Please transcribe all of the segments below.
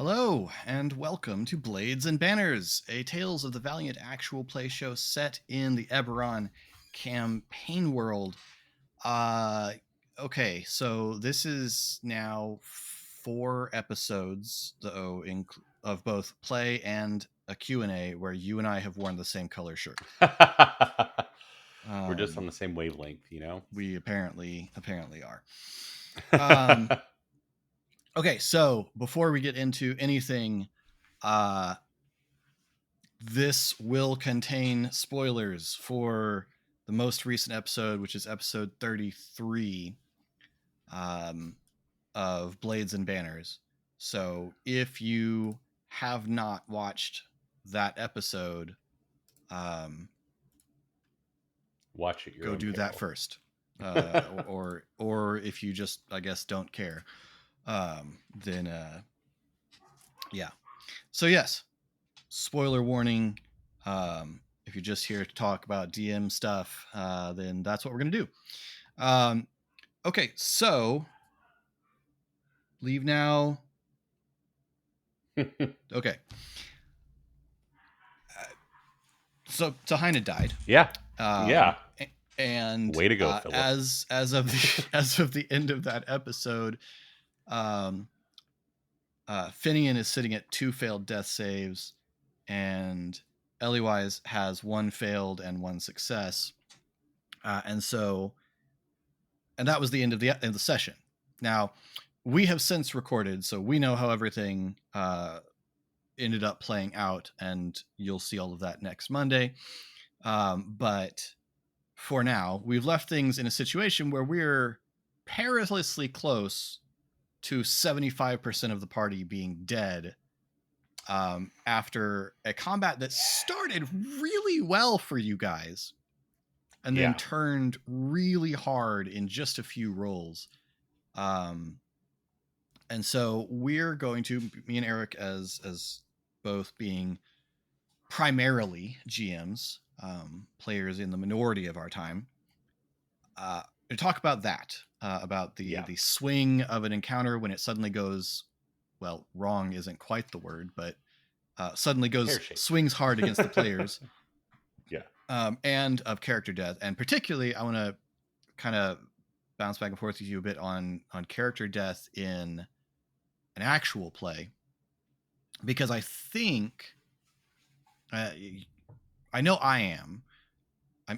Hello, and welcome to Blades and Banners, a Tales of the Valiant actual play show set in the Eberron campaign world. Okay, so this is now 4 episodes of both play and a Q&A where you and I have worn the same color shirt. We're just on the same wavelength, you know? We apparently are. Okay, so before we get into anything, this will contain spoilers for the most recent episode, which is episode 33 of Blades and Banners. So if you have not watched that episode, Watch it. go do that first. Or if you just, I guess, don't care, then yeah. So yes, spoiler warning. If you're just here to talk about DM stuff, then that's what we're going to do. Okay, so leave now. Okay. So Tahaina died. Yeah. Yeah. And way to go, Philip. As of the end of that episode, Finian is sitting at 2 failed death saves, and Eliwise has 1 failed and 1 success. And that was the end of the session. Now, we have since recorded, so we know how everything ended up playing out, and you'll see all of that next Monday. But for now, we've left things in a situation where we're perilously close to 75% of the party being dead after a combat that started really well for you guys and then turned really hard in just a few rolls. And so we're going to, me and Eric as both being primarily GMs, players in the minority of our time, to talk about that, about the swing of an encounter when it suddenly goes, well, wrong isn't quite the word, but suddenly swings hard against the players. And of character death. And particularly, I want to kind of bounce back and forth with you a bit on character death in an actual play, because I think I know I'm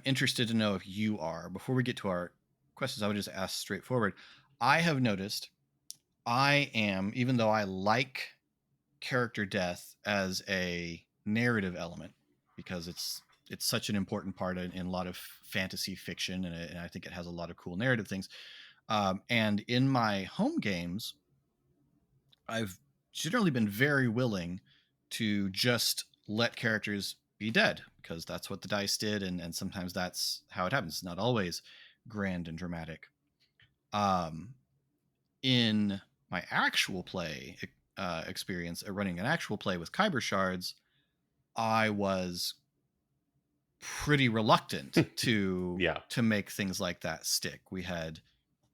interested to know if you are. Before we get to our questions, I would just ask straightforward. I have noticed I am, even though I like character death as a narrative element, because it's such an important part in a lot of fantasy fiction, and I think it has a lot of cool narrative things. And in my home games, I've generally been very willing to just let characters be dead, because that's what the dice did, and sometimes that's how it happens. It's not always grand and dramatic. In my actual play experience, running an actual play with Kyber Shards, I was pretty reluctant to make things like that stick. We had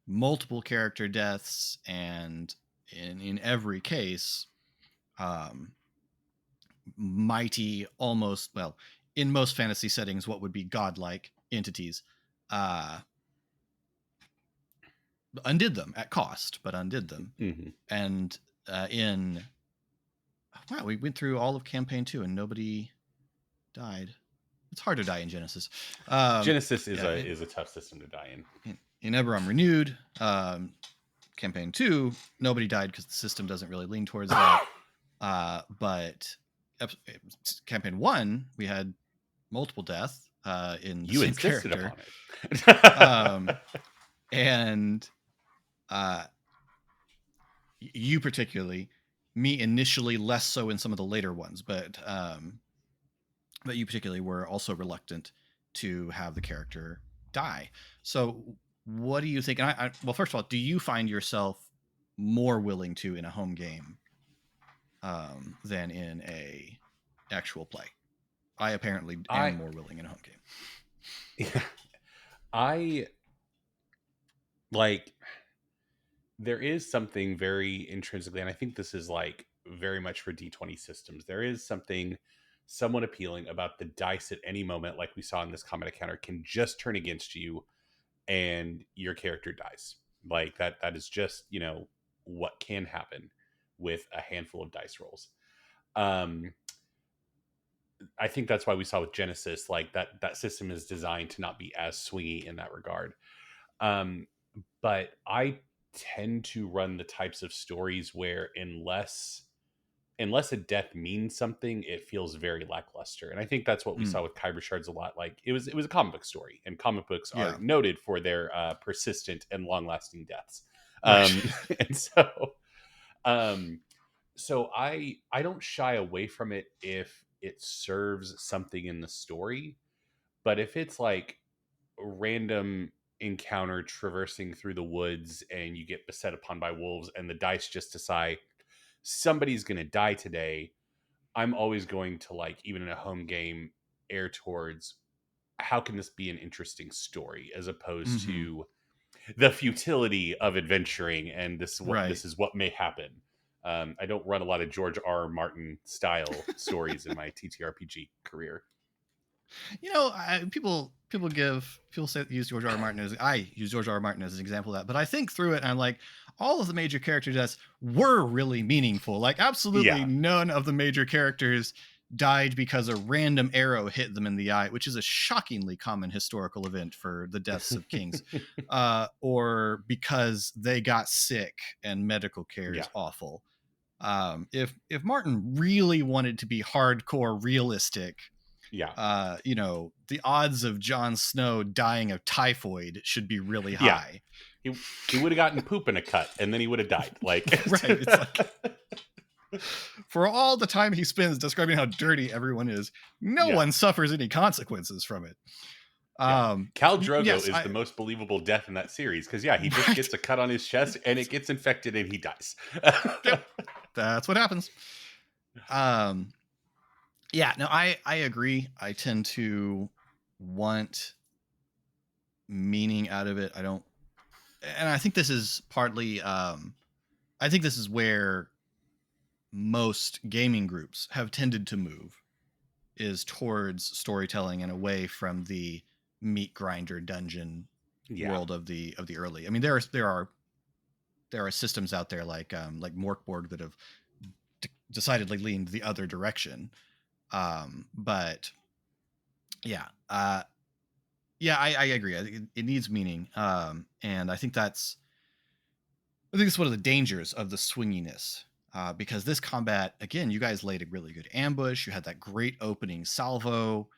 multiple character deaths, and in every case, mighty, almost, well, in most fantasy settings, what would be godlike entities undid them at cost, but undid them. Mm-hmm. And we went through all of campaign 2 and nobody died. It's hard to die in Genesis. Genesis is a tough system to die in. In Eberron Renewed, campaign 2, nobody died because the system doesn't really lean towards that. But campaign 1, we had multiple deaths in the same character. Upon it. And you particularly, me initially less so in some of the later ones, but you particularly were also reluctant to have the character die. So what do you think? And well, first of all, do you find yourself more willing to in a home game than in a actual play? I apparently am more willing in a home game. Yeah. There is something very intrinsically, and I think this is like very much for D20 systems. There is something somewhat appealing about the dice at any moment, like we saw in this combat encounter, can just turn against you and your character dies. Like that is just, what can happen with a handful of dice rolls. I think that's why we saw with Genesis, like that system is designed to not be as swingy in that regard. But I tend to run the types of stories where unless a death means something, it feels very lackluster. And I think that's what we saw with Kyber Shards a lot. Like it was a comic book story, and comic books are noted for their persistent and long lasting deaths. Right. And so I don't shy away from it if it serves something in the story. But if it's like a random encounter traversing through the woods and you get beset upon by wolves and the dice just decide somebody's going to die today, I'm always going to, like, even in a home game, err towards how can this be an interesting story as opposed to the futility of adventuring and this is what may happen. I don't run a lot of George R. R. Martin style stories in my TTRPG career. People say use George R. R. Martin as I use George R. R. Martin as an example of that, but I think through it and I'm like, all of the major character deaths were really meaningful. Like absolutely none of the major characters died because a random arrow hit them in the eye, which is a shockingly common historical event for the deaths of kings, or because they got sick and medical care is awful. If Martin really wanted to be hardcore realistic, the odds of Jon Snow dying of typhoid should be really high. He would have gotten poop in a cut and then he would have died. Like right. It's like for all the time he spends describing how dirty everyone is, no one suffers any consequences from it. Khal Drogo is the most believable death in that series because he just gets a cut on his chest and it gets infected and he dies. Yep. That's what happens. I agree. I tend to want meaning out of it. And I think this is partly, I think this is where most gaming groups have tended to move, is towards storytelling and away from the meat grinder dungeon world of the early. I mean, there are systems out there like Morkborg that have decidedly leaned the other direction. But I agree. I think it needs meaning. And I think that's one of the dangers of the swinginess. Because this combat, again, you guys laid a really good ambush. You had that great opening salvo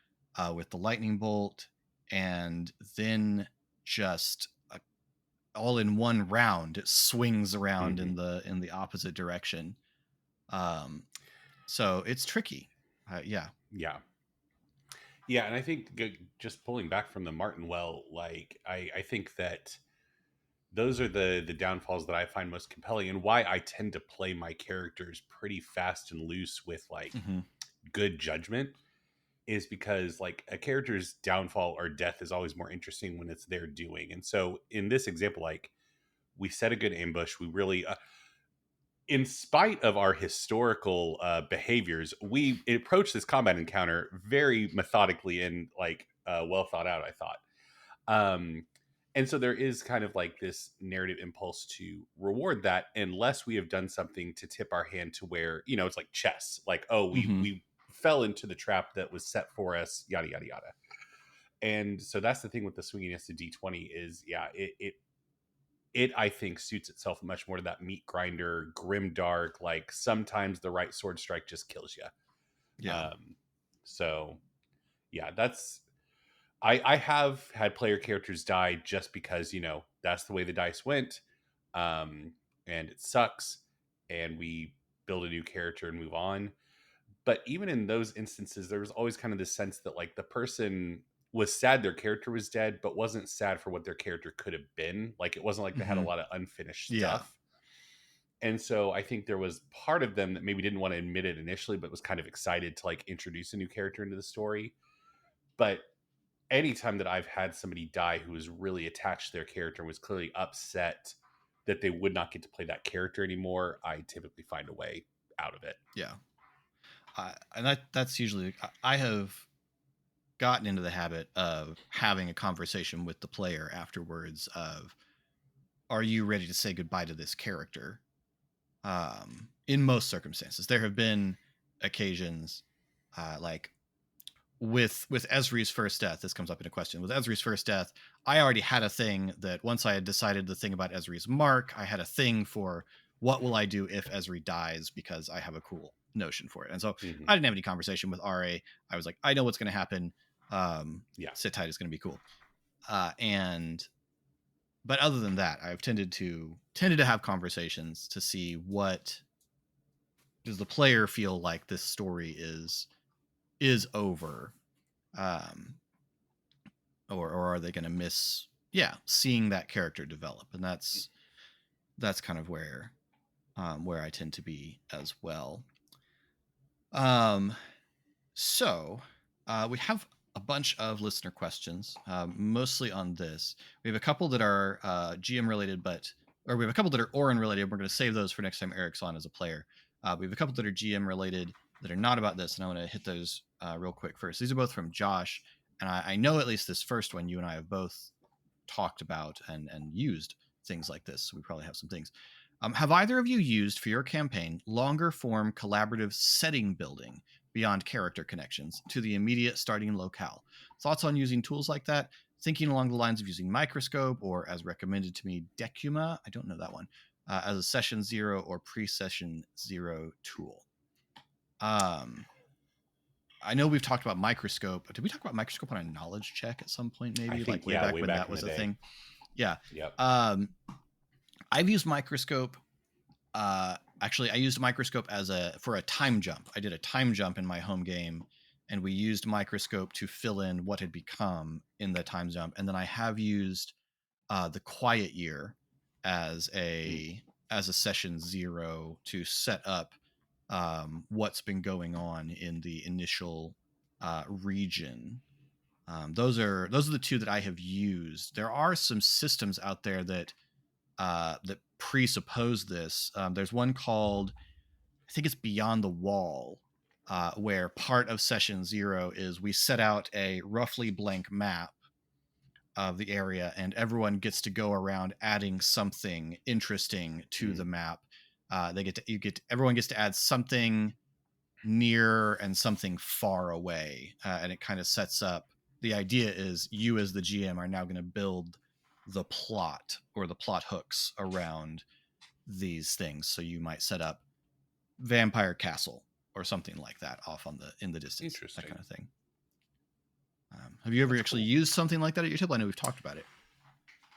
with the lightning bolt, and then just all in one round, it swings around in the opposite direction. So it's tricky. And I think just pulling back from the Martin like I think that those are the downfalls that I find most compelling, and why I tend to play my characters pretty fast and loose with like good judgment, is because like a character's downfall or death is always more interesting when it's their doing. And so in this example, like we set a good ambush, we really in spite of our historical behaviors, we approached this combat encounter very methodically and like well thought out, I thought. And so there is kind of like this narrative impulse to reward that, unless we have done something to tip our hand to where, it's like chess. Like, we fell into the trap that was set for us, yada, yada, yada. And so that's the thing with the swinginess of D20 is, it I think suits itself much more to that meat grinder, grim dark, like sometimes the right sword strike just kills you. That's... I have had player characters die just because, that's the way the dice went. And it sucks. And we build a new character and move on. But even in those instances, there was always kind of this sense that like the person was sad their character was dead, but wasn't sad for what their character could have been. Like it wasn't like they had a lot of unfinished stuff. And so I think there was part of them that maybe didn't want to admit it initially, but was kind of excited to like introduce a new character into the story. But anytime that I've had somebody die who was really attached to their character and was clearly upset that they would not get to play that character anymore, I typically find a way out of it. Yeah. And that's usually, I have gotten into the habit of having a conversation with the player afterwards of, are you ready to say goodbye to this character? In most circumstances, there have been occasions, like with Esri's first death. This comes up in a question. With Esri's first death, I already had a thing that once I had decided the thing about Esri's mark, I had a thing for what will I do if Esri dies, because I have a cool notion for it. And so Mm-hmm. I didn't have any conversation with RA. I was like, I know what's going to happen. Yeah. Sit tight is going to be cool. But other than that, I've tended to have conversations to see, what does the player feel like this story is over, um, or are they going to miss, seeing that character develop? And that's kind of where I tend to be as well. So we have a bunch of listener questions, mostly on this. We have a couple that are GM related, or we have a couple that are Orin related. We're going to save those for next time Eric's on as a player. We have a couple that are GM related that are not about this, and I want to hit those real quick first. These are both from Josh, and I know at least this first one you and I have both talked about and used things like this. So we probably have some things. Have either of you used for your campaign longer form collaborative setting building beyond character connections to the immediate starting locale? Thoughts on using tools like that? Thinking along the lines of using Microscope, or as recommended to me, Decuma, I don't know that one, as a session 0 or pre-session 0 tool. I know we've talked about Microscope. Did we talk about Microscope on a knowledge check at some point? Maybe I think, like way back when that was a thing. Yeah. Yep. I've used Microscope. Actually, I used Microscope for a time jump. I did a time jump in my home game, and we used Microscope to fill in what had become in the time jump. And then I have used the Quiet Year as a session 0 to set up what's been going on in the initial region. Those are the two that I have used. There are some systems out there that presuppose this. There's one called, I think it's Beyond the Wall, where part of session 0 is we set out a roughly blank map of the area, and everyone gets to go around adding something interesting to the map. Everyone gets to add something near and something far away, and it kind of sets up. The idea is you as the GM are now going to build the plot or the plot hooks around these things. So you might set up Vampire Castle or something like that off in the distance. Interesting. That kind of thing. Have you ever actually used something like that at your table? I know we've talked about it.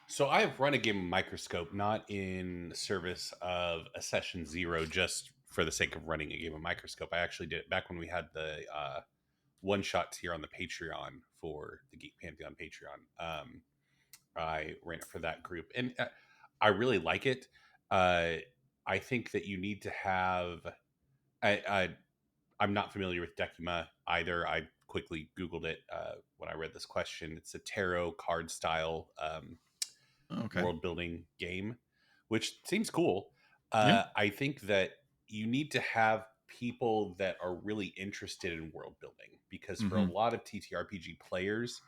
So I've run a game of Microscope, not in service of a session 0, just for the sake of running a game of Microscope. I actually did it back when we had the one shots here on the Patreon for the Geek Pantheon Patreon. I ran it for that group, and I really like it. I think that you need to have. I'm not familiar with Decuma either. I quickly Googled it when I read this question. It's a tarot card style world building game, which seems cool. I think that you need to have people that are really interested in world building, because for a lot of TTRPG players,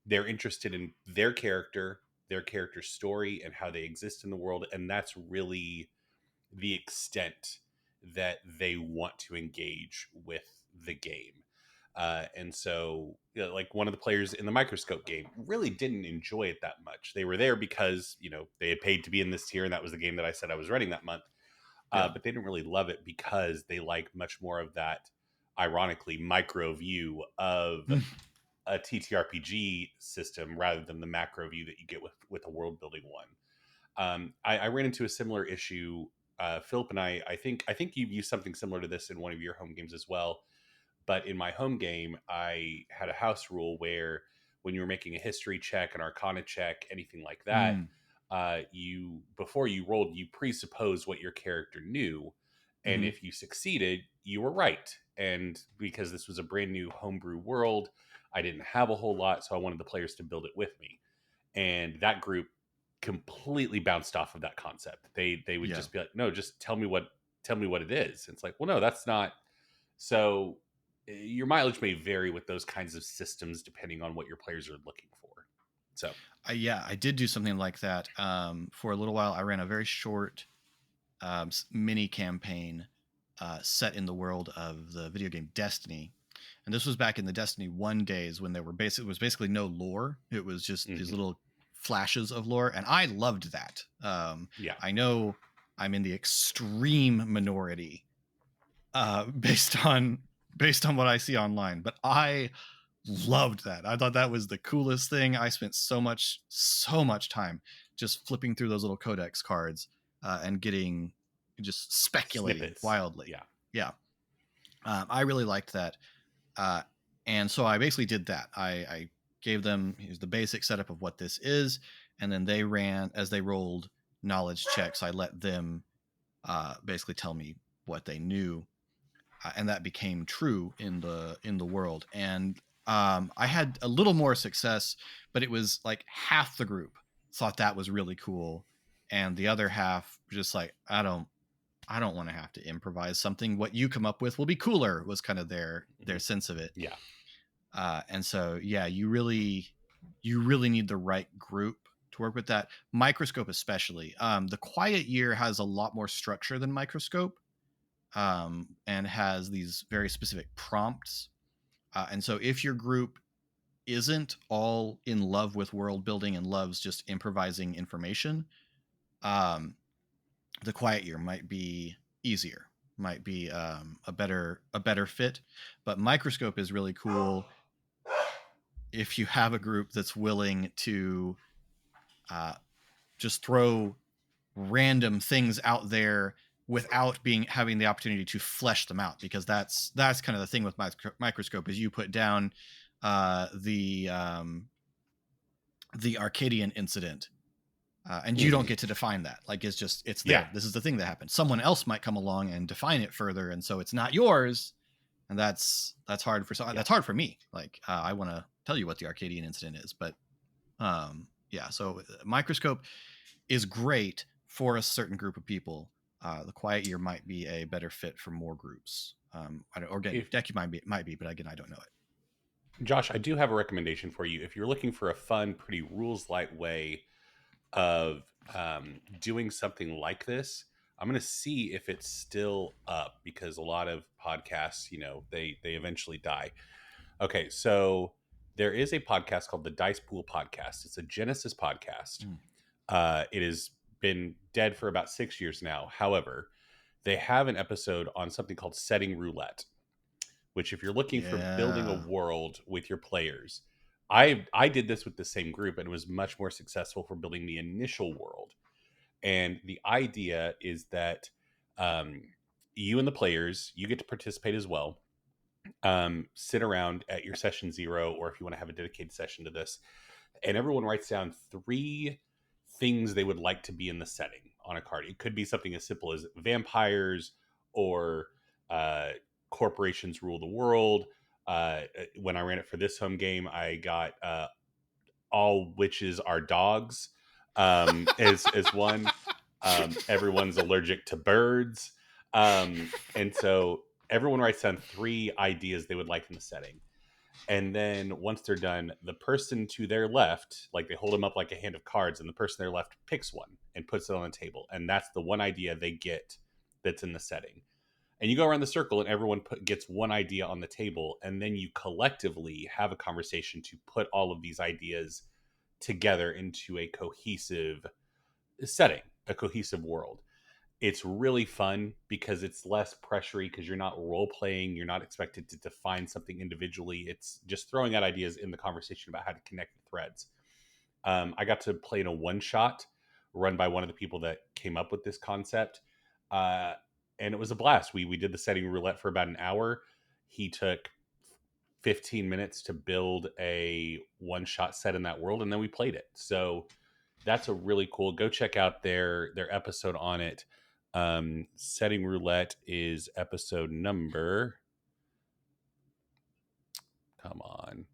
they're interested in their character story, and how they exist in the world, and that's really the extent that they want to engage with the game. And so, like, one of the players in the Microscope game really didn't enjoy it that much. They were there because, they had paid to be in this tier, and that was the game that I said I was running that month. But they didn't really love it because they like much more of that, ironically, micro view of a TTRPG system rather than the macro view that you get with a world building one. I ran into a similar issue. Philip and I think you've used something similar to this in one of your home games as well. But in my home game, I had a house rule where when you were making a history check, an arcana check, anything like that, you, before you rolled, you presuppose what your character knew. And if you succeeded, you were right. And because this was a brand new homebrew world, I didn't have a whole lot, so I wanted the players to build it with me. And that group completely bounced off of that concept. They would just be like, no, just tell me what tell me what it is. And it's like, well, no, that's not. So your mileage may vary with those kinds of systems depending on what your players are looking for. So yeah, I did do something like that. For a little while, I ran a very short mini campaign set in the world of the video game Destiny. And this was back in the Destiny 1 days when there were basically no lore. It was just these little flashes of lore, and I loved that. yeah, I know I'm in the extreme minority based on what I see online, but I loved that. I thought that was the coolest thing. I spent so much time just flipping through those little codex cards and getting just speculating snippets. wildly. Yeah. Yeah. I really liked that. And so I basically did that. I gave them the basic setup of what this is. And then they rolled knowledge checks. I let them basically tell me what they knew. And that became true in the world. And I had a little more success, but it was like half the group thought that was really cool, and the other half just like, I don't want to have to improvise something. What you come up with will be cooler, was kind of their sense of it. Yeah. And so yeah, you really need the right group to work with that. Microscope especially. The Quiet Year has a lot more structure than Microscope. And has these very specific prompts. And so if your group isn't all in love with world building and loves just improvising information, the Quiet Year might be easier, might be a better fit. But Microscope is really cool if you have a group that's willing to just throw random things out there without having the opportunity to flesh them out, because that's kind of the thing with Microscope is you put down the Arcadian incident, and you don't get to define that. Like, it's there. Yeah. This is the thing that happened. Someone else might come along and define it further, and so it's not yours. And that's hard for that's hard for me. Like, I want to tell you what the Arcadian incident is, but yeah. So Microscope is great for a certain group of people. The Quiet Year might be a better fit for more groups. Decky might be, but again, I don't know it. Josh, I do have a recommendation for you. If you're looking for a fun, pretty rules light way of doing something like this, I'm going to see if it's still up, because a lot of podcasts, they eventually die. Okay, so there is a podcast called the Dice Pool Podcast. It's a Genesis podcast. It has been dead for about 6 years now. However, they have an episode on something called setting roulette, which, if you're looking for building a world with your players, I did this with the same group, and it was much more successful for building the initial world. And the idea is that you and the players, you get to participate as well. Sit around at your session 0, or if you want to have a dedicated session to this, and everyone writes down 3 things they would like to be in the setting on a card. It could be something as simple as vampires, or corporations rule the world. When I ran it for this home game, I got all witches are dogs as one. Everyone's allergic to birds. And so everyone writes down 3 ideas they would like in the setting. And then once they're done, the person to their left, like, they hold them up like a hand of cards, and the person to their left picks one and puts it on the table. And that's the one idea they get that's in the setting. And you go around the circle, and everyone gets one idea on the table. And then you collectively have a conversation to put all of these ideas together into a cohesive setting, a cohesive world. It's really fun because it's less pressury, because you're not role playing. You're not expected to define something individually. It's just throwing out ideas in the conversation about how to connect the threads. I got to play in a one shot run by one of the people that came up with this concept. And it was a blast. We did the setting roulette for about an hour. He took 15 minutes to build a one shot set in that world, and then we played it. So that's a really cool. Go check out their episode on it. Setting roulette is episode number. Come on.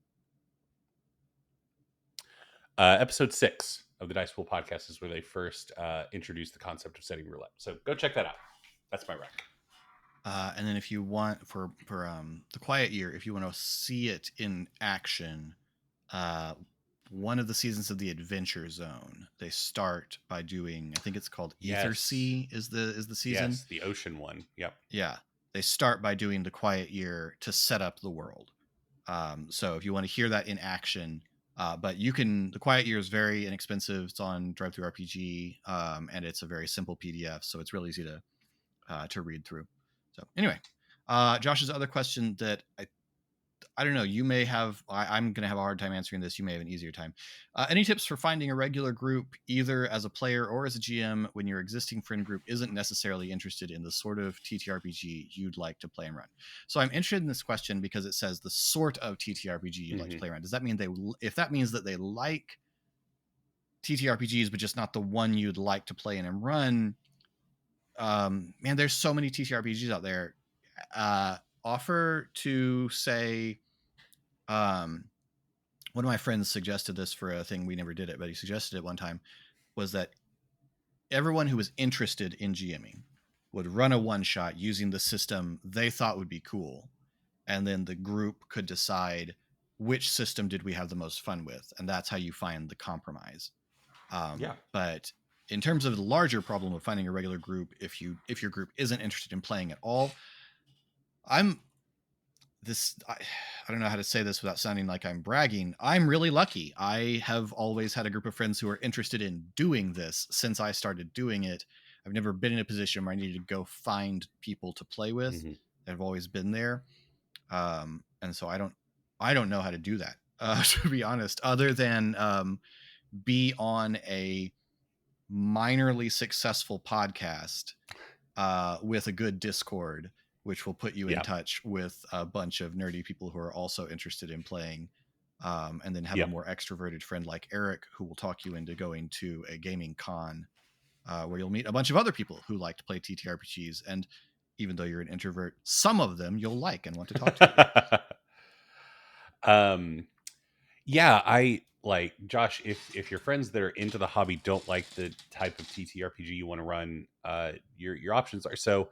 Episode 6 of the Dice Pool Podcast is where they first introduced the concept of setting roulette. So go check that out. That's my rec. And then if you want for the Quiet Year, if you want to see it in action, one of the seasons of the Adventure Zone, they start by doing, I think it's called Ether Yes. Sea is the season. Yes, the ocean one. Yep. Yeah. They start by doing the Quiet Year to set up the world. So if you want to hear that in action, but the Quiet Year is very inexpensive. It's on DriveThruRPG, and it's a very simple PDF, so it's really easy to read through. So anyway, Josh's other question that I don't know, you may have, I'm going to have a hard time answering this. You may have an easier time. Any tips for finding a regular group, either as a player or as a GM, when your existing friend group isn't necessarily interested in the sort of TTRPG you'd like to play and run? So I'm interested in this question because it says the sort of TTRPG you'd like to play and run. Does that mean if that means that they like TTRPGs, but just not the one you'd like to play in and run, man, there's so many TTRPGs out there. Offer to say, one of my friends suggested this for a thing. We never did it, but he suggested it one time, was that everyone who was interested in GMing would run a one shot using the system they thought would be cool. And then the group could decide which system did we have the most fun with. And that's how you find the compromise. But in terms of the larger problem of finding a regular group, if your group isn't interested in playing at all, I don't know how to say this without sounding like I'm bragging. I'm really lucky. I have always had a group of friends who are interested in doing this since I started doing it. I've never been in a position where I needed to go find people to play with. They've always been there. And so I don't know how to do that, to be honest, other than be on a minorly successful podcast with a good Discord, which will put you in touch with a bunch of nerdy people who are also interested in playing, and then have a more extroverted friend like Eric who will talk you into going to a gaming con where you'll meet a bunch of other people who like to play TTRPGs. And even though you're an introvert, some of them you'll like and want to talk to. Yeah, I like, Josh, if your friends that are into the hobby don't like the type of TTRPG you want to run, your options are, so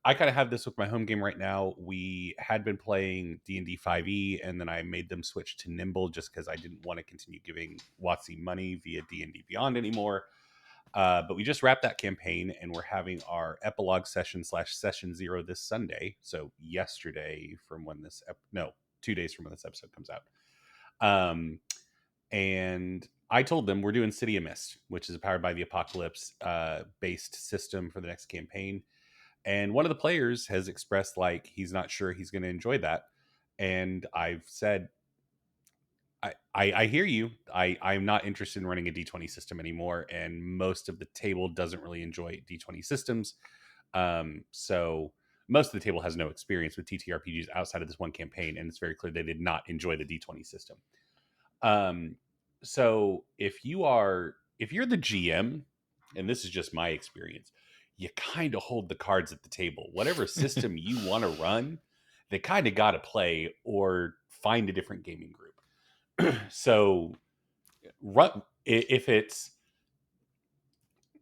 I kind of have this with my home game right now. We had been playing D&D 5e, and then I made them switch to Nimble just because I didn't want to continue giving WotC money via D&D Beyond anymore. But we just wrapped that campaign, and we're having our epilogue session / session 0 this Sunday. So yesterday from when this, 2 days from when this episode comes out. And I told them we're doing City of Mist, which is a Powered by the Apocalypse based system for the next campaign. And one of the players has expressed like he's not sure he's going to enjoy that. And I've said, I hear you. I'm not interested in running a D20 system anymore. And most of the table doesn't really enjoy D20 systems. So most of the table has no experience with TTRPGs outside of this one campaign. And it's very clear they did not enjoy the D20 system. So if you're the GM, and this is just my experience, you kind of hold the cards at the table. Whatever system you want to run, they kind of got to play or find a different gaming group. So if it's,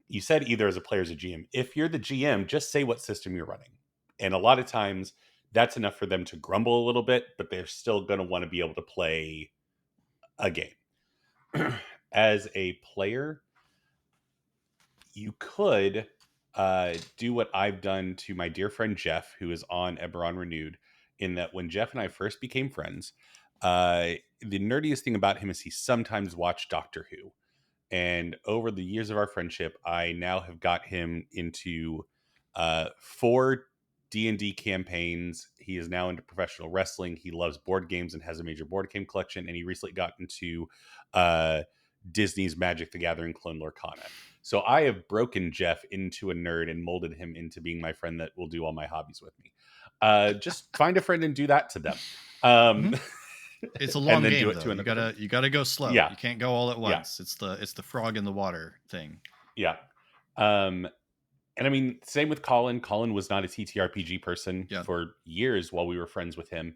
you said either as a player or as a GM, if you're the GM, just say what system you're running. And a lot of times that's enough for them to grumble a little bit, but they're still going to want to be able to play a game. As a player, you could do what I've done to my dear friend Jeff, who is on Eberron Renewed, in that when Jeff and I first became friends, the nerdiest thing about him is he sometimes watched Doctor Who. And over the years of our friendship, I now have got him into 4 D&D campaigns. He is now into professional wrestling. He loves board games and has a major board game collection. And he recently got into Disney's Magic the Gathering Clone Lorcana. So I have broken Jeff into a nerd and molded him into being my friend that will do all my hobbies with me. Just find a friend and do that to them. It's a long game, though. You gotta go slow. Yeah. You can't go all at once. Yeah. It's the frog in the water thing. Yeah. And I mean, same with Colin. Colin was not a TTRPG person for years while we were friends with him.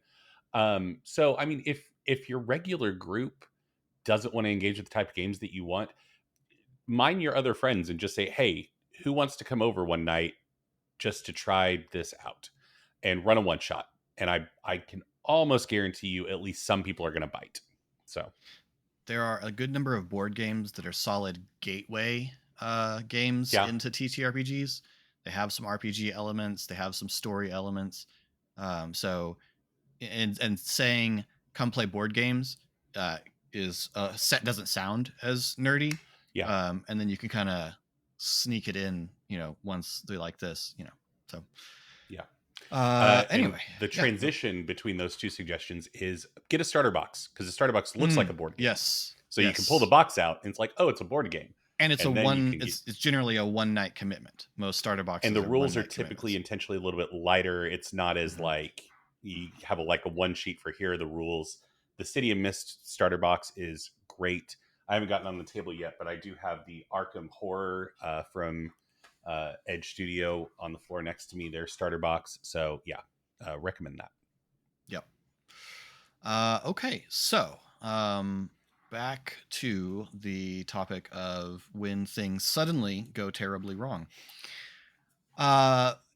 So I mean, if your regular group doesn't want to engage with the type of games that you want, mind your other friends and just say, hey, who wants to come over one night just to try this out and run a one shot. And I can almost guarantee you at least some people are going to bite. So there are a good number of board games that are solid gateway games yeah, into TTRPGs. They have some RPG elements, they have some story elements. So, and saying come play board games is set doesn't sound as nerdy. yeah. And then you can kind of sneak it in, once they like this, So Yeah. And anyway, the yeah. transition between those two suggestions is get a starter box, because the starter box looks like a board game. Yes. So you can pull the box out and it's like, oh, it's a board game. And it's and then you can it's generally a one night commitment. Most starter boxes and the are rules are one-night typically commitments. intentionally a little bit lighter. It's not as like you have a one sheet for here are the rules. The City of Mist starter box is great. I haven't gotten on the table yet, but I do have the Arkham Horror from Edge Studio on the floor next to me, their starter box. So yeah, recommend that. Yep. Okay, so back to the topic of when things suddenly go terribly wrong.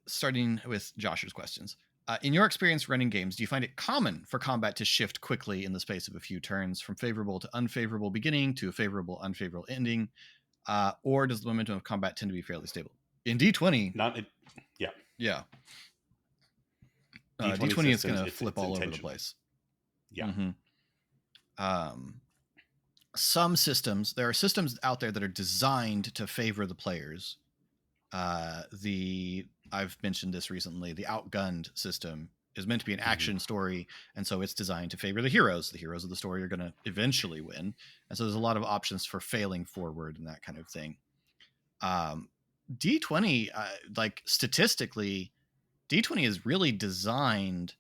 Starting with Josh's questions. In your experience running games, do you find it common for combat to shift quickly in the space of a few turns, from favorable to unfavorable beginning to a favorable, unfavorable ending? Or does the momentum of combat tend to be fairly stable? In D20, yeah. D20 is going to flip all over the place. Yeah. Mm-hmm. Some systems, there are systems out there that are designed to favor the players. I've mentioned this recently. The Outgunned system is meant to be an action story, and so it's designed to favor the heroes. The heroes of the story are going to eventually win, and so there's a lot of options for failing forward and that kind of thing. D20, like statistically, D20 is really designed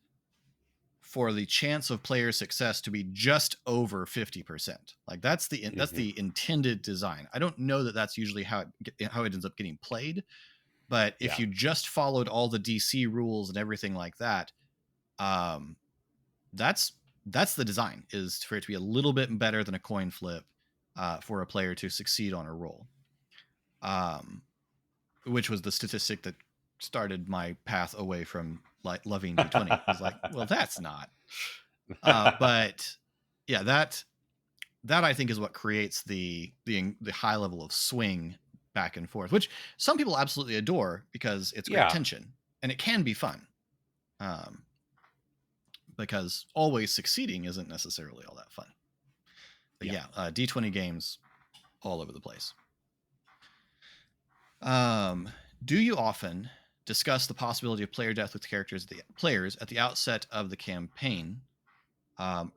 for the chance of player success to be just over 50%. Like that's the intended design. I don't know that that's usually how it ends up getting played, but if you just followed all the DC rules and everything like that, that's the design, is for it to be a little bit better than a coin flip for a player to succeed on a roll. Which was the statistic that started my path away from like loving D20. I was like, well, that's not. But yeah, that I think is what creates the high level of swing back and forth, which some people absolutely adore because it's great tension and it can be fun. Because always succeeding isn't necessarily all that fun. But yeah, D20 games all over the place. Do you often discuss the possibility of player death with players at the outset of the campaign,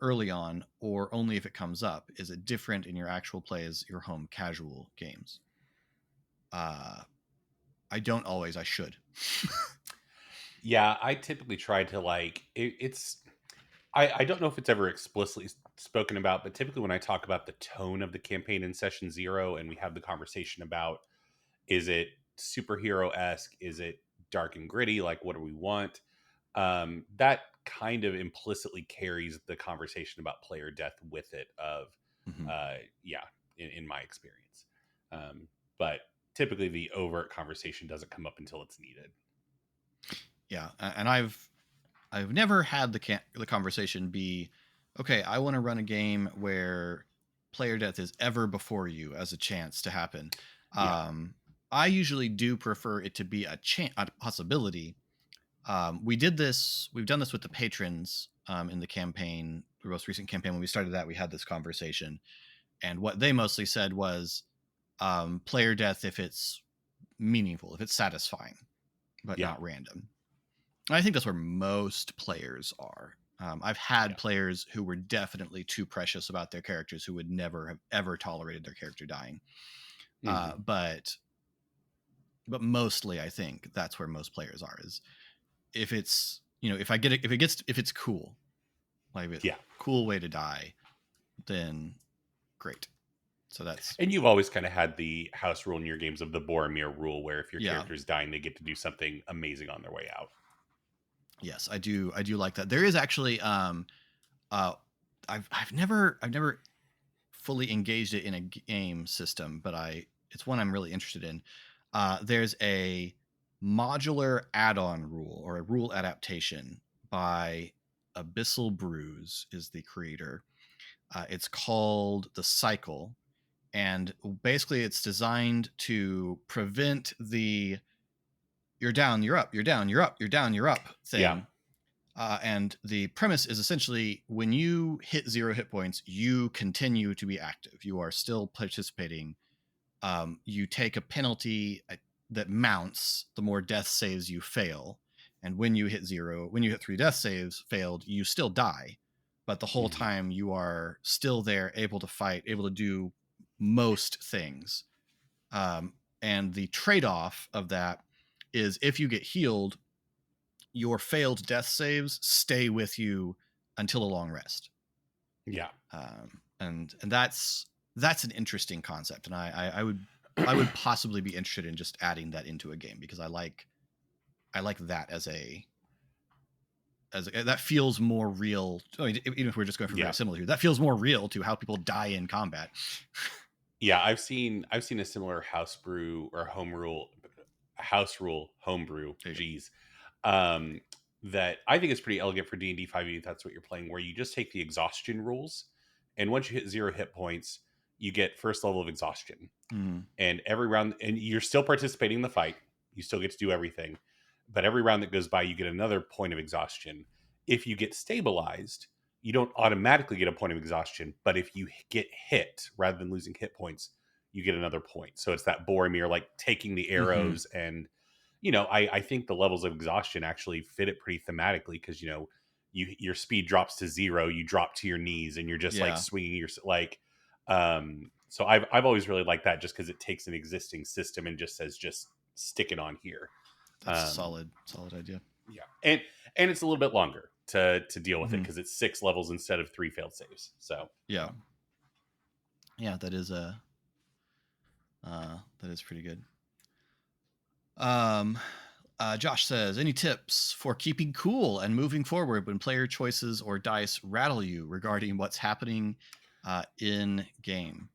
early on, or only if it comes up? Is it different in your actual play as your home casual games? I don't always. I should. Yeah, I typically try to I don't know if it's ever explicitly spoken about, but typically when I talk about the tone of the campaign in session 0 and we have the conversation about, is it superhero-esque? Is it dark and gritty? Like, what do we want? That kind of implicitly carries the conversation about player death with it in my experience. But typically the overt conversation doesn't come up until it's needed. Yeah. And I've never had the conversation be, okay, I want to run a game where player death is ever before you as a chance to happen. I usually do prefer it to be a possibility. We've done this with the patrons in the campaign, the most recent campaign. When we started that, we had this conversation, and what they mostly said was player death if it's meaningful, if it's satisfying, but not random. And I think that's where most players are. I've had players who were definitely too precious about their characters, who would never have ever tolerated their character dying. But mostly I think that's where most players are, is if it's, if it's cool, like cool way to die, then great. So that's, and you've always kind of had the house rule in your games of the Boromir rule, where if your character's dying, they get to do something amazing on their way out. Yes, I do like that. There is actually I've never fully engaged it in a game system, but it's one I'm really interested in. There's a modular add-on rule, or a rule adaptation by Abyssal Brews is the creator. It's called The Cycle, and basically it's designed to prevent the you're down, you're up, you're down, you're up, you're down, you're up thing. Yeah. And the premise is essentially when you hit 0 hit points, you continue to be active. You are still participating. You take a penalty that mounts the more death saves you fail. And when you hit 0, when you hit 3 death saves failed, you still die. But the whole time you are still there, able to fight, able to do most things. And the trade-off of that is if you get healed, your failed death saves stay with you until a long rest. Yeah. And that's an interesting concept, and I would possibly be interested in just adding that into a game, because I like that as that feels more real. Even if we're just going for very similar here, that feels more real to how people die in combat. Yeah, I've seen a similar house rule homebrew, that I think is pretty elegant for D&D 5e if that's what you're playing, where you just take the exhaustion rules, and once you hit 0 hit points, you get first level of exhaustion. And every round, and you're still participating in the fight, you still get to do everything, but every round that goes by, you get another point of exhaustion. If you get stabilized, you don't automatically get a point of exhaustion, but if you get hit rather than losing hit points, you get another point. So it's that Boromir, like taking the arrows. And I think the levels of exhaustion actually fit it pretty thematically, because your speed drops to 0, you drop to your knees, and you're just like swinging your so I've always really liked that, just because it takes an existing system and just says, just stick it on here. That's a solid idea. Yeah, and it's a little bit longer to deal with it, because it's 6 levels instead of 3 failed saves. So yeah, that is pretty good. Josh says, any tips for keeping cool and moving forward when player choices or dice rattle you regarding what's happening in game?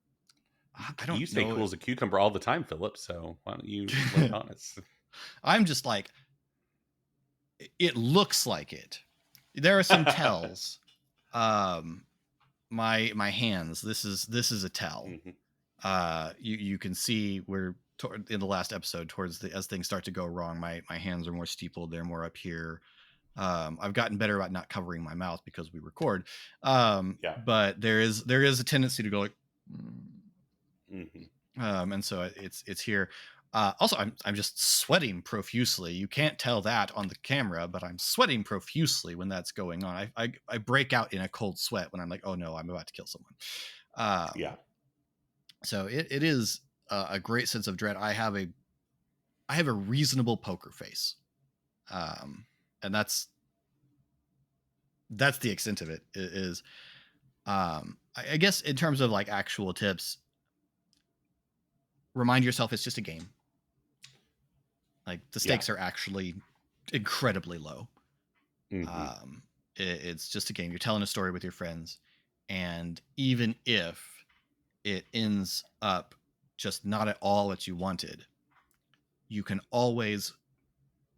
You stay cool as a cucumber all the time, Philip, so why don't you lay it on us? I'm just like, it looks like it. There are some tells. My hands, this is a tell. You can see we're in the last episode, as things start to go wrong, my hands are more steepled, they're more up here. I've gotten better about not covering my mouth because we record. But there is a tendency to go like, and so it's here. Also, I'm just sweating profusely. You can't tell that on the camera, but I'm sweating profusely when that's going on. I break out in a cold sweat when I'm like, oh no, I'm about to kill someone. So it is a great sense of dread. I have a reasonable poker face, and that's the extent of it. Is I guess in terms of like actual tips, remind yourself it's just a game. Like the stakes are actually incredibly low. It's just a game. You're telling a story with your friends, and even if it ends up just not at all what you wanted, you can always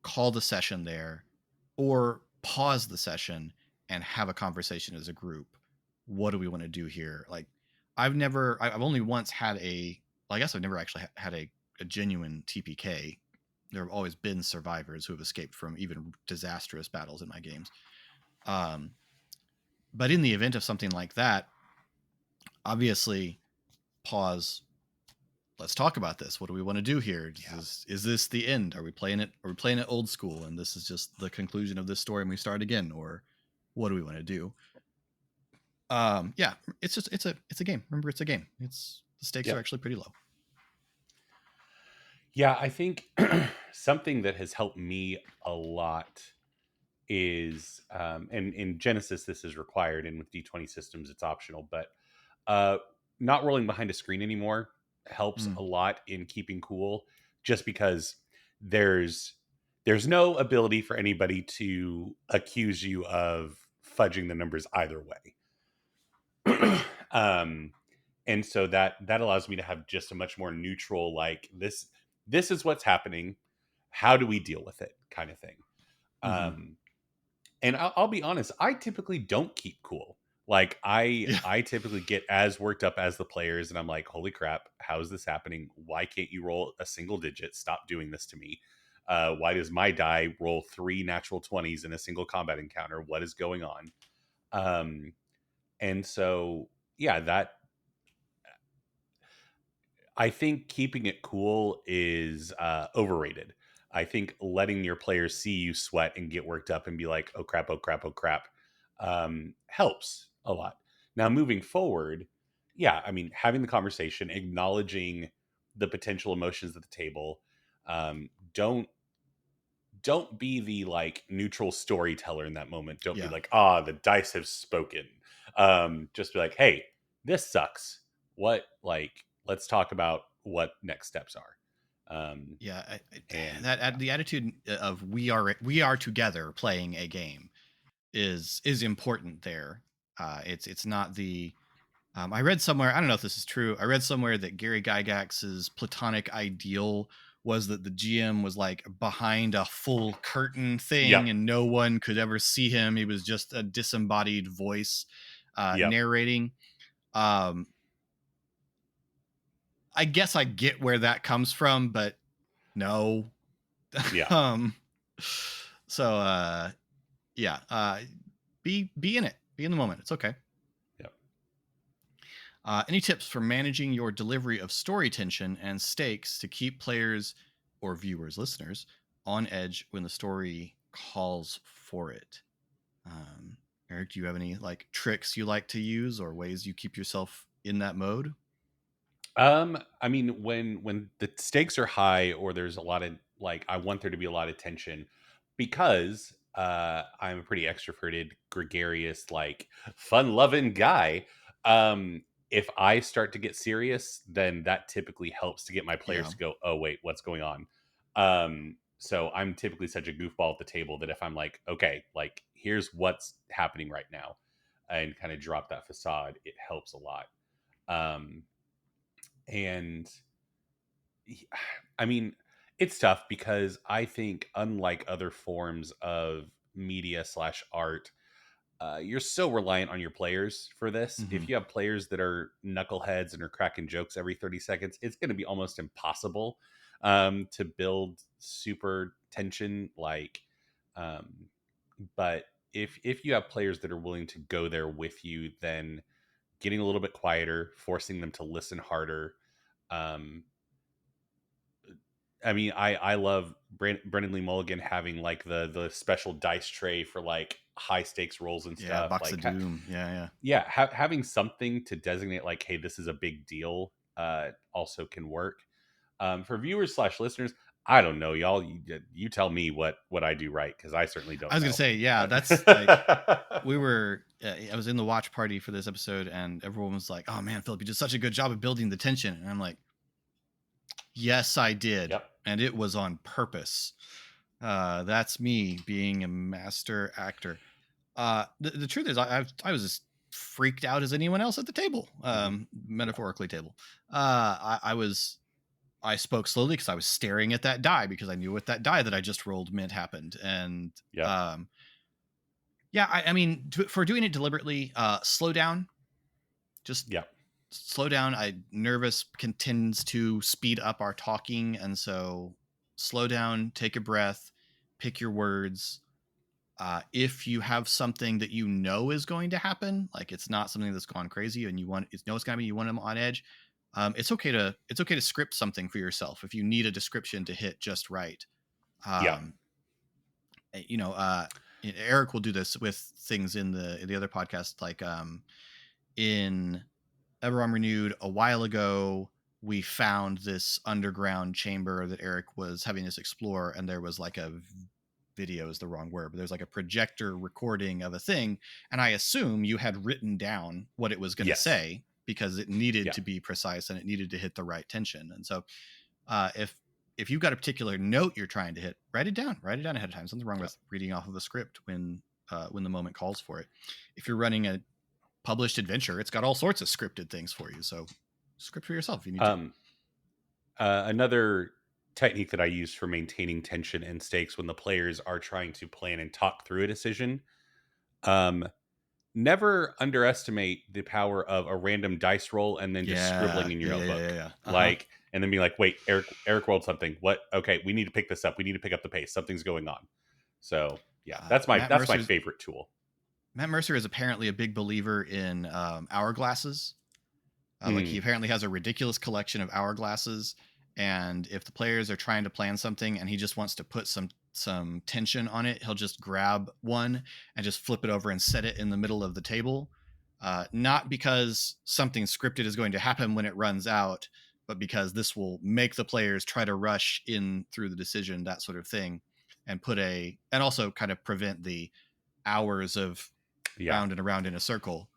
call the session there, or pause the session and have a conversation as a group. What do we want to do here? Like, I've only once had I guess I've never actually had a genuine TPK. There have always been survivors who have escaped from even disastrous battles in my games. But in the event of something like that, obviously, pause. Let's talk about this. What do we want to do here? Is this the end? Are we playing it old school, and this is just the conclusion of this story and we start again? Or what do we want to do? It's a game. Remember, it's a game. The stakes are actually pretty low. Yeah, I think something that has helped me a lot is, and in Genesis this is required, and with D20 systems it's optional, but not rolling behind a screen anymore helps a lot in keeping cool, just because there's no ability for anybody to accuse you of fudging the numbers either way. And so that allows me to have just a much more neutral, like, this is what's happening. how do we deal with it, kind of thing. Mm-hmm. And I'll be honest, I typically don't keep cool. Like Yeah. I typically get as worked up as the players, and I'm like, holy crap, how is this happening? Why can't you roll a single digit? Stop doing this to me. Why does my die roll 3 natural 20s in a single combat encounter? What is going on? Um, and so yeah, that I think keeping it cool is overrated. I think letting your players see you sweat and get worked up and be like, oh crap, oh crap, oh crap, helps a lot. Now, moving forward, yeah, I mean, having the conversation, acknowledging the potential emotions at the table. Don't be the like neutral storyteller in that moment. Don't be Yeah. like, the dice have spoken. Just be like, hey, this sucks. What, like, let's talk about what next steps are. Yeah. And That the attitude of we are together playing a game is important there. It's not the I read somewhere, I don't know if this is true. I read somewhere that Gary Gygax's platonic ideal was that the GM was like behind a full curtain yep, thing and no one could ever see him. He was just a disembodied voice yep, narrating. Um, I guess I get where that comes from, but no. yeah, um, so yeah, be in it, be in the moment. It's okay. yep. Any tips for managing your delivery of story tension and stakes to keep players or viewers, listeners, on edge when the story calls for it? Um, Eric, do you have any like tricks you like to use or ways you keep yourself in that mode? I mean, when the stakes are high or there's a lot of like, I want there to be a lot of tension because I'm a pretty extroverted, gregarious, like fun-loving guy. If I start to get serious, then that typically helps to get my players Yeah, to go, "Oh wait, what's going on?" So I'm typically such a goofball at the table that if I'm like, "Okay, like here's what's happening right now," and kind of drop that facade, it helps a lot. Um, and I mean, it's tough because I think, unlike other forms of media slash art, you're so reliant on your players for this. hmm If you have players that are knuckleheads and are cracking jokes every 30 seconds, it's going to be almost impossible to build super tension. Um, but if you have players that are willing to go there with you, then getting a little bit quieter, forcing them to listen harder. Um, I mean, I love Brendan Lee Mulligan having like the special dice tray for like high stakes rolls and yeah, stuff. Box of Doom. Yeah, yeah. Yeah, having something to designate like, hey, this is a big deal, also can work. For viewers slash listeners, I don't know, y'all. You tell me what I do right because I certainly I don't was gonna know. say, yeah, that's like Uh, we were. I was in the watch party for this episode, and everyone was like, "Oh man, Philip, you did such a good job of building the tension." And I'm like, yes, I did. yep. And it was on purpose. That's me being a master actor. The truth is, I was as freaked out as anyone else at the table, Hmm. Yeah. metaphorically table. I spoke slowly because I was staring at that die because I knew what that die that I just rolled meant happened. And Yep. yeah, I mean, for doing it deliberately, slow down, just Yep. slow down. I nervous tends to speed up our talking, and so slow down, take a breath, pick your words. If you have something that you know is going to happen, like it's not something that's gone crazy, and you want it's know it's gonna be you want them on edge. It's okay to script something for yourself if you need a description to hit just right. Yeah. Um, you know, Eric will do this with things in the other podcast, like in Eberron Renewed a while ago, we found this underground chamber that Eric was having us explore, and there was like a video is the wrong word, but there's like a projector recording of a thing, and I assume you had written down what it was going to Yes. say because it needed Yeah. to be precise and it needed to hit the right tension. And so, if you've got a particular note you're trying to hit, write it down ahead of time. Something wrong Yep. with reading off of a script when the moment calls for it. If you're running a published adventure, it's got all sorts of scripted things for you. So script for yourself if you need to. Um, another. technique that I use for maintaining tension and stakes when the players are trying to plan and talk through a decision. Um, Never underestimate the power of a random dice roll and then just Yeah, scribbling in your yeah, yeah, yeah, notebook. yeah. Uh-huh. Like, and then be like, wait, Eric rolled something. What? Okay, we need to pick this up. We need to pick up the pace. Something's going on. So yeah, Matt that's my Mercer's favorite tool. Matt Mercer is apparently a big believer in hourglasses. Like he Mm, apparently has a ridiculous collection of hourglasses, and if the players are trying to plan something and he just wants to put some tension on it, he'll just grab one and just flip it over and set it in the middle of the table. Not because something scripted is going to happen when it runs out, but because this will make the players try to rush in through the decision, that sort of thing, and also kind of prevent the hours of yeah. round and around in a circle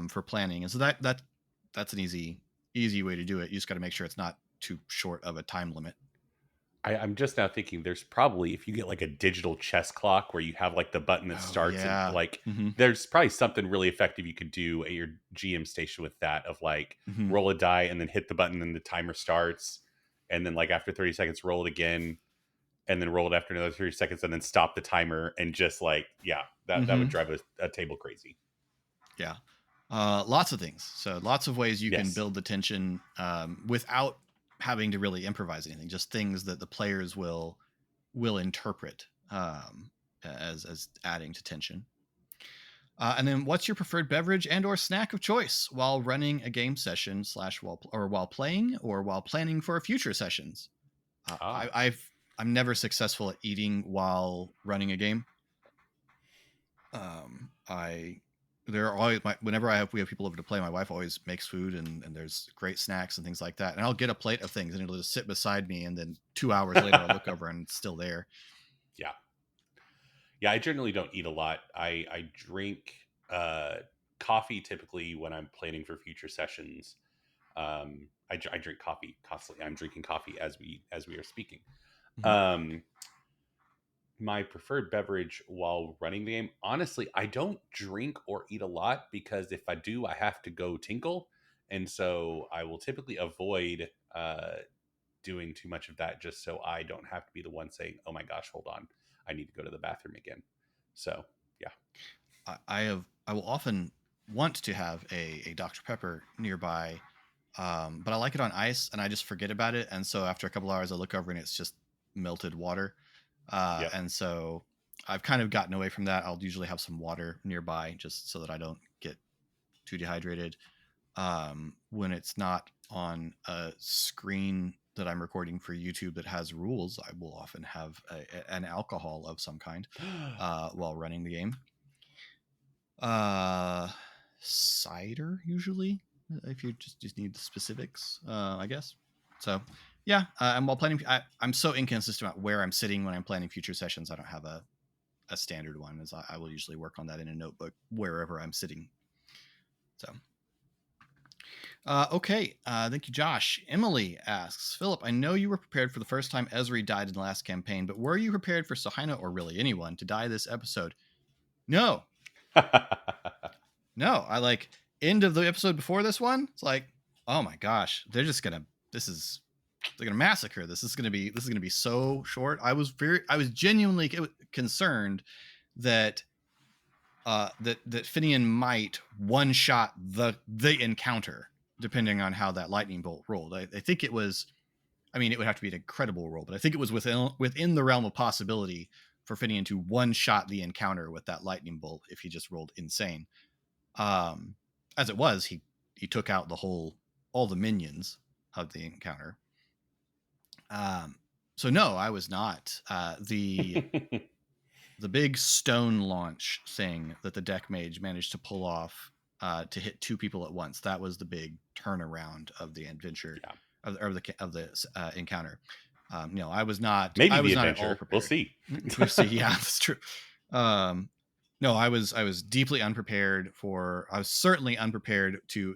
for planning. And so that's an easy way to do it. You just got to make sure it's not too short of a time limit. I'm just now thinking there's probably, if you get like a digital chess clock where you have like the button that Oh starts and yeah. like, Mm-hmm. there's probably something really effective you could do at your GM station with that, of like Mm-hmm. roll a die and then hit the button and the timer starts. And then like after 30 seconds, roll it again and then roll it after another 30 seconds and then stop the timer. And just like, yeah, that would Mm-hmm. drive a table crazy. Yeah. Lots of things. So lots of ways you can Yes. build the tension without having to really improvise anything. Just things that the players will interpret as adding to tension. And then, what's your preferred beverage and/or snack of choice while running a game session / while playing or while planning for future sessions? Ah. I'm never successful at eating while running a game. I there are always whenever we have people over to play, my wife always makes food and there's great snacks and things like that. And I'll get a plate of things and it'll just sit beside me, and then 2 hours later I'll look over and it's still there. Yeah. Yeah, I generally don't eat a lot. I drink coffee typically when I'm planning for future sessions. I drink coffee constantly. I'm drinking coffee as we are speaking. Mm-hmm. Um, my preferred beverage while running the game, honestly, I don't drink or eat a lot because if I do, I have to go tinkle, and so I will typically avoid doing too much of that just so I don't have to be the one saying, "Oh my gosh, hold on, I need to go to the bathroom again." So yeah. I will often want to have a Dr. Pepper nearby, but I like it on ice and I just forget about it. And so after a couple hours, I look over and it's just melted water. Yep. And so I've kind of gotten away from that. I'll usually have some water nearby just so that I don't get too dehydrated. When it's not on a screen that I'm recording for YouTube that has rules, I will often have an alcohol of some kind while running the game. Cider usually, if you just need the specifics, I guess. So yeah, and while planning, I'm so inconsistent about where I'm sitting when I'm planning future sessions. I don't have a standard one, as I will usually work on that in a notebook wherever I'm sitting. So okay, thank you, Josh. Emily asks, Philip, I know you were prepared for the first time Ezri died in the last campaign, but were you prepared for Sohina, or really anyone, to die this episode? No. No, I like end of the episode before this one. It's like, oh my gosh, they're gonna massacre this. This is gonna be so short. I was genuinely concerned that that Finian might one shot the encounter, depending on how that lightning bolt rolled. I think it was. I mean, it would have to be an incredible roll, but I think it was within the realm of possibility for Finian to one shot the encounter with that lightning bolt if he just rolled insane. As it was, he took out all the minions of the encounter. So no, I was not. The big stone launch thing that the deck mage managed to pull off to hit two people at once. That was the big turnaround of the adventure, Yeah. of the encounter. No, I was not. Maybe I the was not at all adventure. We'll prepared. see. We'll see. Yeah, that's true. No, I was deeply unprepared for. I was certainly unprepared to.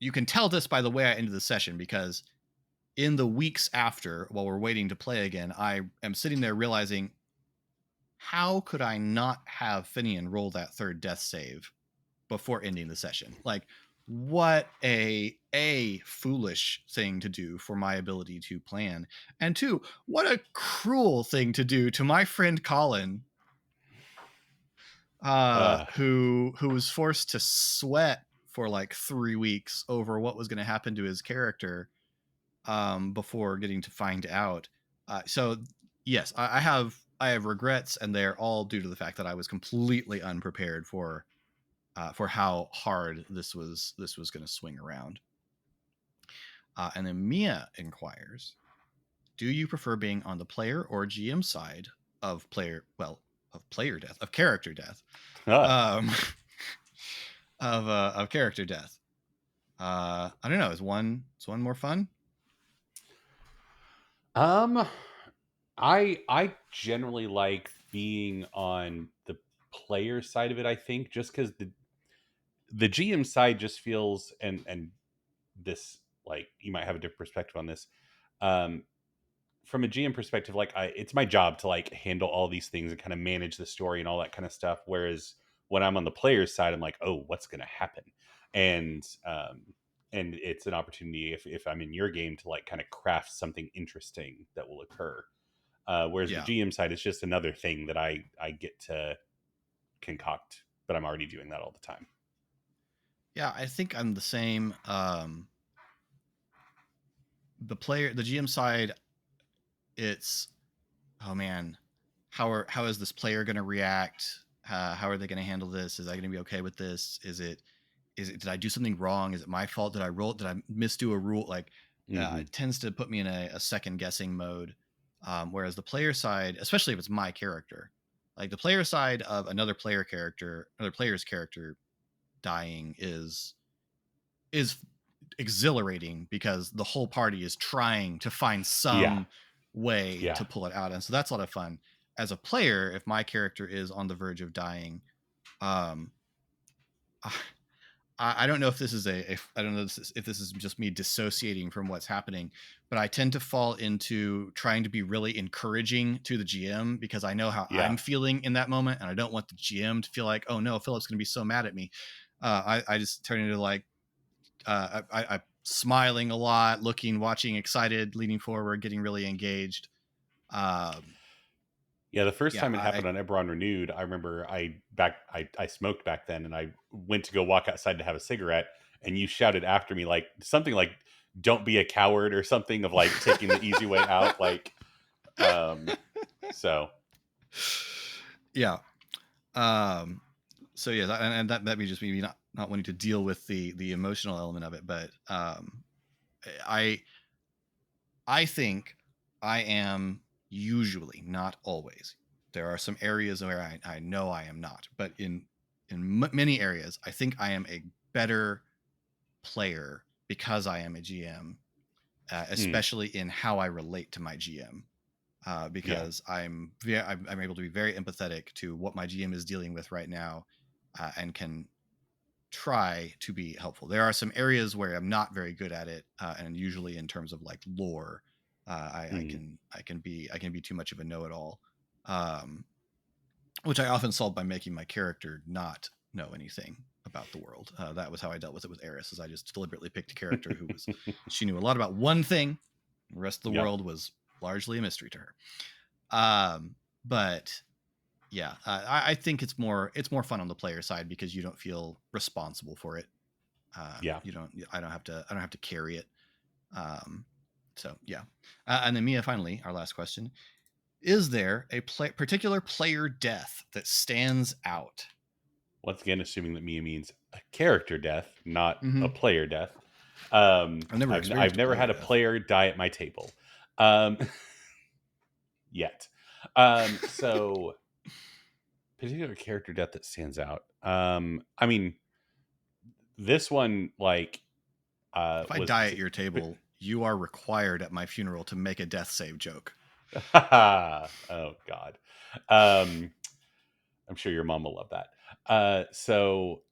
You can tell this by the way I ended the session, because in the weeks after, while we're waiting to play again, I am sitting there realizing, how could I not have Finian roll that third death save before ending the session? Like, what a foolish thing to do for my ability to plan, and two, what a cruel thing to do to my friend Colin, Uh, who was forced to sweat for like 3 weeks over what was going to happen to his character, before getting to find out. So yes, I have regrets, and they're all due to the fact that I was completely unprepared for how hard this was going to swing around. And then Mia inquires, do you prefer being on the player or GM side of player death, of character death, uh, um, of character death? I don't know. Is one more fun? um, I generally like being on the player side of it. I think just because the GM side just feels, and this, like, you might have a different perspective on this. Um, from a GM perspective, like, it's my job to like handle all these things and kind of manage the story and all that kind of stuff. Whereas when I'm on the player's side, I'm like, oh, what's going to happen? And and it's an opportunity, if I'm in your game, to like kind of craft something interesting that will occur. Whereas the Yeah, GM side is just another thing that I get to concoct, but I'm already doing that all the time. yeah. I think I'm the same. The GM side, it's, oh man, how is this player going to react? How are they going to handle this? Is I going to be okay with this? Did I do something wrong? Is it my fault? Did I misdo a rule? Like, Hmm. it tends to put me in a second guessing mode. Whereas the player side, especially if it's my character, like the player side of another player's character dying is exhilarating because the whole party is trying to find Yeah, some way yeah, to pull it out, and so that's a lot of fun. As a player, if my character is on the verge of dying, um I don't know if this is I don't know if this is just me dissociating from what's happening, but I tend to fall into trying to be really encouraging to the GM because I know how yeah. I'm feeling in that moment, and I don't want the GM to feel like, oh no, Philip's going to be so mad at me. I just turn into like, I'm smiling a lot, watching excited, leaning forward, getting really engaged. Um, Yeah, the first yeah, time it happened on Eberron Renewed, I remember I smoked back then, and I went to go walk outside to have a cigarette, and you shouted after me like something like "Don't be a coward" or something, of like taking the easy way out. Like, um, so yeah. Um, so yeah, and that may just be me not wanting to deal with the emotional element of it, but I I think I am usually, not always. There are some areas where I know I am not, but in many areas, I think I am a better player because I am a GM, mm, especially in how I relate to my GM. yeah, Because I'm able to be very empathetic to what my GM is dealing with right now, and can try to be helpful. There are some areas where I'm not very good at it, and usually in terms of like lore, mm, I can be too much of a know-it-all, um, which I often solve by making my character not know anything about the world. That was how I dealt with it with Eris. Is I just deliberately picked a character who was she knew a lot about one thing, the rest of the yep, world was largely a mystery to her. But yeah, I think it's more fun on the player side because you don't feel responsible for it. yeah. You don't. I don't have to carry it. Um, so yeah, and then Mia, finally, our last question: is there a particular player death that stands out? Once again, assuming that Mia means a character death, not a Mm-hmm. player death. I've never I've experienced a never player had a death. player die at my table, um, yet. So particular character death that stands out. I mean, this one, like, If I was die at your table, you are required at my funeral to make a death save joke. oh God. Um, I'm sure your mom will love that. So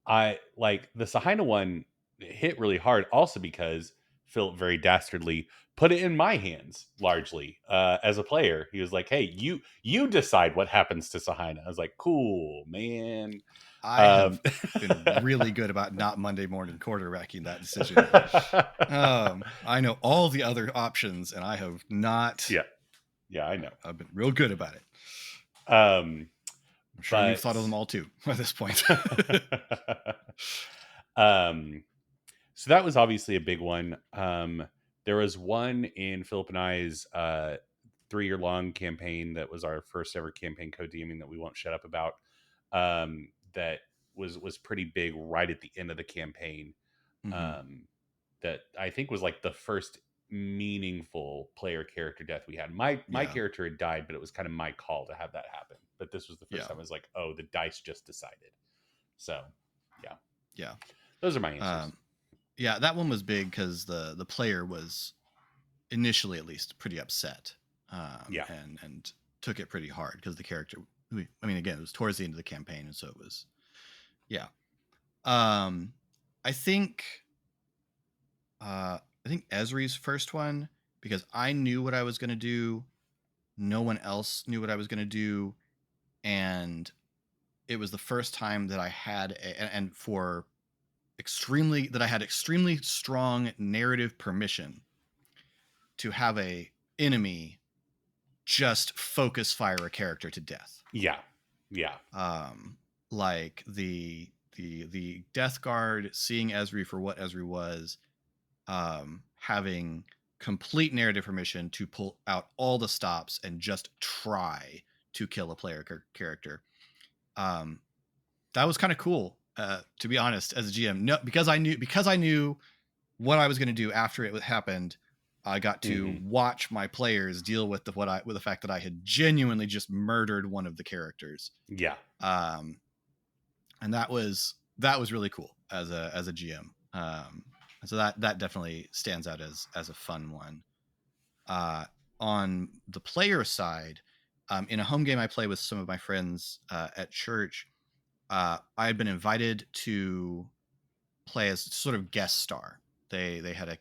I like the Sahina one hit really hard, also because Philip very dastardly put it in my hands largely, as a player. He was like, "Hey, you decide what happens to Sahina." I was like, "Cool, man." I Um, have been really good about not Monday morning quarterbacking that decision. I know all the other options, and I have not. Yeah, I know. I've been real good about it. Um, I'm sure you've but thought of them all too at this point. So that was obviously a big one. There was one in Philip and I's 3-year long campaign that was our first ever campaign co-DMing that we won't shut up about. That was pretty big right at the end of the campaign. Um, that I think was like the first meaningful player character death we had. My Yeah. character had died, but it was kind of my call to have that happen. But this was the first Yeah. time I was like, oh, the dice just decided. So yeah. Yeah. Those are my answers. Yeah, that one was big because the player was initially, at least, pretty upset. Yeah. And took it pretty hard because the character. I mean, again, it was towards the end of the campaign, and so it was. Yeah. I think. I think Esri's first one, because I knew what I was going to do. No one else knew what I was going to do, and it was the first time that I had and for extremely that I had extremely strong narrative permission to have a enemy just focus fire a character to death. Yeah. Like the Death Guard seeing Esri for what Esri was, having complete narrative permission to pull out all the stops and just try to kill a player character. That was kind of cool, to be honest, as a GM. No, because I knew what I was going to do after it happened. I got to watch my players deal with the fact that I had genuinely just murdered one of the characters. Yeah. And that was really cool as a GM. So that definitely stands out as a fun one. On the player side, in a home game I play with some of my friends at church, I had been invited to play as sort of guest star. They had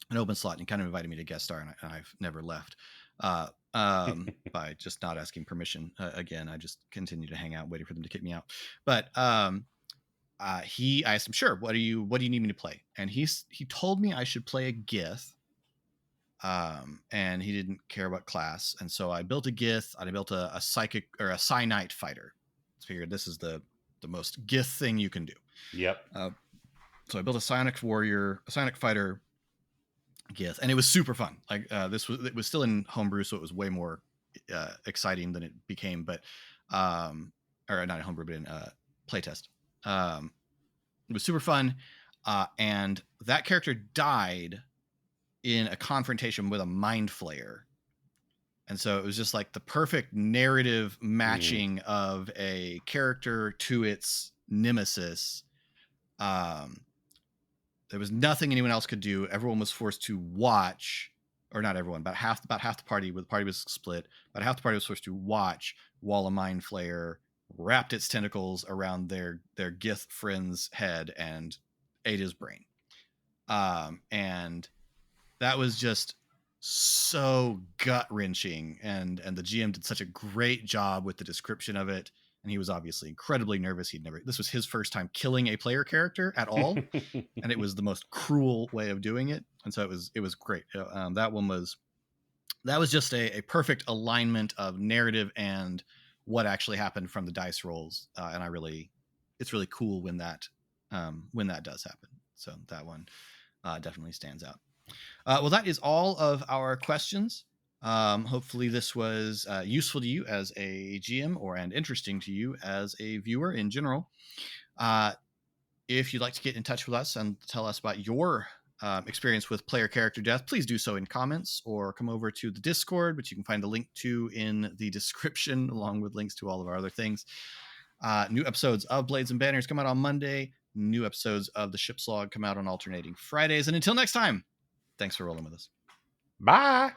an open slot and kind of invited me to guest star, and I've never left by just not asking permission. Again, I just continue to hang out waiting for them to kick me out. But I asked him, sure, what do you need me to play? And he told me I should play a Gith. And he didn't care about class, and so I built a Gith. I built a psychic or a Psi-Knight fighter. I figured this is the most Gith thing you can do. Yep. So I built a psionic fighter Gith, and it was super fun. Like it was still in homebrew, so it was way more exciting than it became. But or not in homebrew, but in playtest. It was super fun, and that character died in a confrontation with a mind flayer. And so it was just like the perfect narrative matching of a character to its nemesis. There was nothing anyone else could do. Everyone was forced to watch, or not everyone, about half the party, where the party was split, about half the party was forced to watch while a mind flayer wrapped its tentacles around their Gith friend's head and ate his brain. And that was just so gut wrenching, and the GM did such a great job with the description of it. And he was obviously incredibly nervous. This was his first time killing a player character at all. And it was the most cruel way of doing it. And so it was great. That was just a perfect alignment of narrative and what actually happened from the dice rolls. And it's really cool when that does happen. So that one definitely stands out. Well, that is all of our questions. Hopefully this was useful to you as a GM and interesting to you as a viewer in general. If you'd like to get in touch with us and tell us about your experience with player character death, please do so in comments or come over to the Discord, which you can find the link to in the description, along with links to all of our other things. New episodes of Blades and Banners come out on Monday. New episodes of the Ship's Log come out on alternating Fridays. And until next time, thanks for rolling with us. Bye.